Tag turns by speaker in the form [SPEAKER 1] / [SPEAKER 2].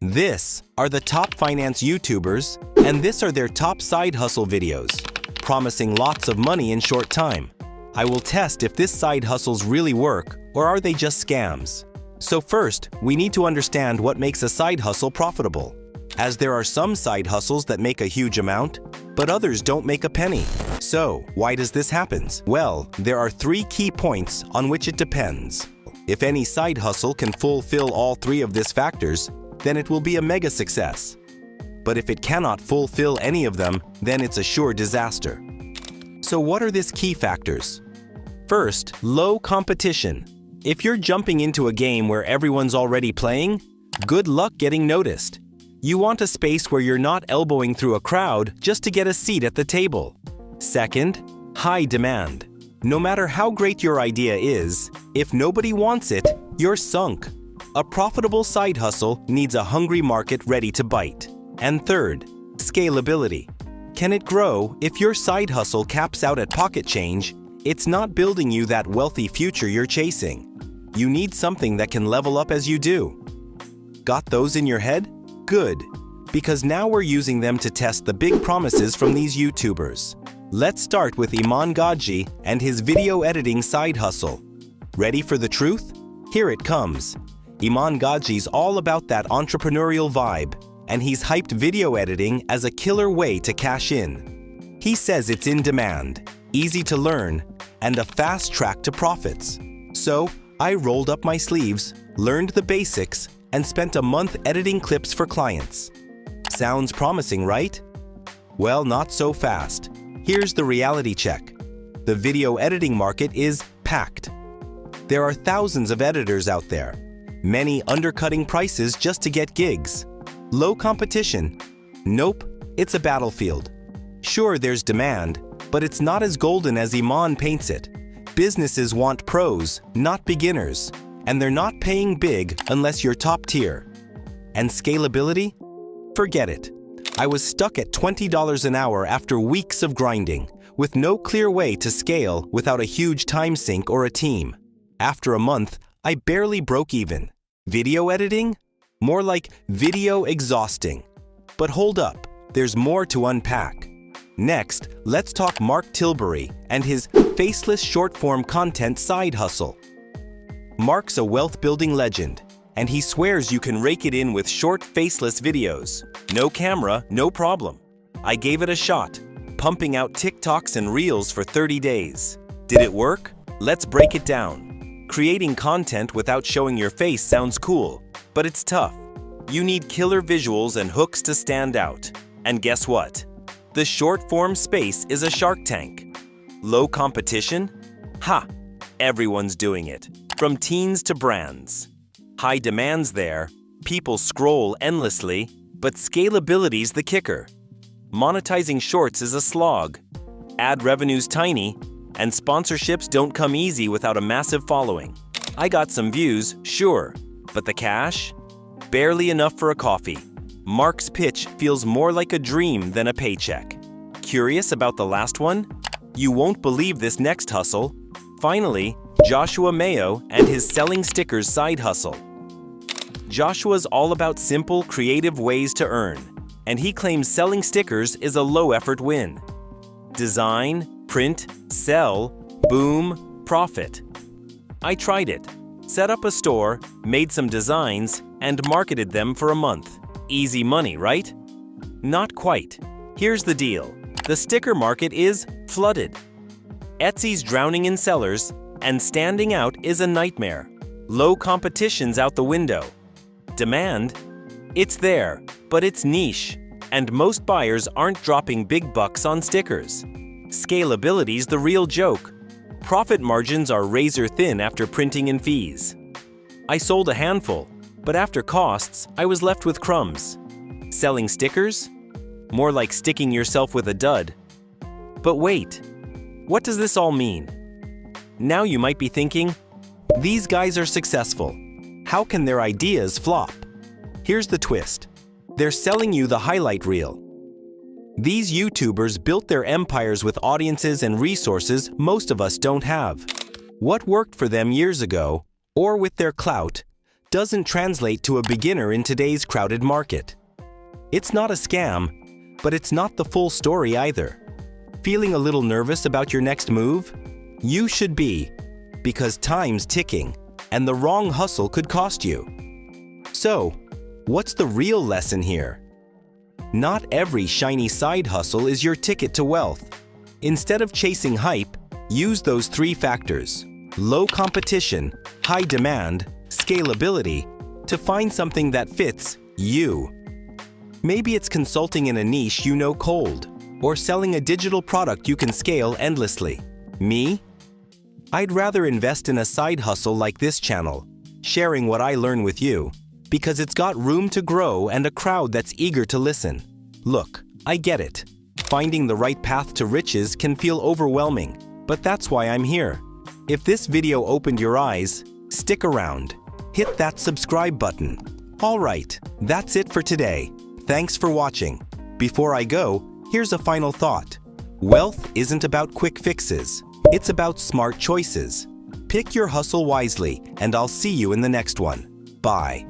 [SPEAKER 1] This are the top finance YouTubers, and this are their top side hustle videos, promising lots of money in short time. I will test if this side hustles really work or are they just scams. So first, we need to understand what makes a side hustle profitable, as there are some side hustles that make a huge amount, but others don't make a penny. So, why does this happen? Well, there are 3 key points on which it depends. If any side hustle can fulfill all 3 of these factors, then it will be a mega success. But if it cannot fulfill any of them, then it's a sure disaster. So what are these key factors? First, low competition. If you're jumping into a game where everyone's already playing, good luck getting noticed. You want a space where you're not elbowing through a crowd just to get a seat at the table. Second, high demand. No matter how great your idea is, if nobody wants it, you're sunk. A profitable side hustle needs a hungry market ready to bite. And third, scalability. Can it grow? If your side hustle caps out at pocket change, it's not building you that wealthy future you're chasing. You need something that can level up as you do. Got those in your head? Good, because now we're using them to test the big promises from these YouTubers. Let's start with Iman Gadzhi and his video editing side hustle. Ready for the truth? Here it comes. Iman Gadzhi's all about that entrepreneurial vibe, and he's hyped video editing as a killer way to cash in. He says it's in demand, easy to learn, and a fast track to profits. So, I rolled up my sleeves, learned the basics, and spent a month editing clips for clients. Sounds promising, right? Well, not so fast. Here's the reality check. The video editing market is packed. There are thousands of editors out there, many undercutting prices just to get gigs. Low competition? Nope, it's a battlefield. Sure, there's demand, but it's not as golden as Iman paints it. Businesses want pros, not beginners, and they're not paying big unless you're top tier. And scalability? Forget it. I was stuck at $20 an hour after weeks of grinding, with no clear way to scale without a huge time sink or a team. After a month, I barely broke even. Video editing? More like video exhausting. But hold up, there's more to unpack. Next, let's talk Mark Tilbury and his faceless short-form content side hustle. Mark's a wealth-building legend, and he swears you can rake it in with short, faceless videos. No camera, no problem. I gave it a shot, pumping out TikToks and Reels for 30 days. Did it work? Let's break it down. Creating content without showing your face sounds cool, but it's tough. You need killer visuals and hooks to stand out. And guess what? The short-form space is a shark tank. Low competition? Ha! Everyone's doing it, from teens to brands. High demand's there, people scroll endlessly, but scalability's the kicker. Monetizing shorts is a slog. Ad revenue's tiny, and sponsorships don't come easy without a massive following. I got some views, sure, but the cash? Barely enough for a coffee. Mark's pitch feels more like a dream than a paycheck. Curious about the last one? You won't believe this next hustle. Finally, Joshua Mayo and his selling stickers side hustle. Joshua's all about simple, creative ways to earn, and he claims selling stickers is a low-effort win. Design, print, sell, boom, profit. I tried it. Set up a store, made some designs, and marketed them for a month. Easy money, right? Not quite. Here's the deal. The sticker market is flooded. Etsy's drowning in sellers, and standing out is a nightmare. Low competition's out the window. Demand? It's there, but it's niche, and most buyers aren't dropping big bucks on stickers. Scalability's the real joke. Profit margins are razor thin after printing and fees. I sold a handful, but after costs, I was left with crumbs. Selling stickers? More like sticking yourself with a dud. But wait, what does this all mean? Now you might be thinking, these guys are successful. How can their ideas flop? Here's the twist. They're selling you the highlight reel. These YouTubers built their empires with audiences and resources most of us don't have. What worked for them years ago, or with their clout, doesn't translate to a beginner in today's crowded market. It's not a scam, but it's not the full story either. Feeling a little nervous about your next move? You should be, because time's ticking, and the wrong hustle could cost you. So, what's the real lesson here? Not every shiny side hustle is your ticket to wealth. Instead of chasing hype, use those 3 factors: low competition, high demand, scalability, to find something that fits you. Maybe it's consulting in a niche you know cold, or selling a digital product you can scale endlessly. Me? I'd rather invest in a side hustle like this channel, sharing what I learn with you, because it's got room to grow and a crowd that's eager to listen. Look, I get it. Finding the right path to riches can feel overwhelming, but that's why I'm here. If this video opened your eyes, stick around. Hit that subscribe button. All right, that's it for today. Thanks for watching. Before I go, here's a final thought. Wealth isn't about quick fixes. It's about smart choices. Pick your hustle wisely, and I'll see you in the next one. Bye.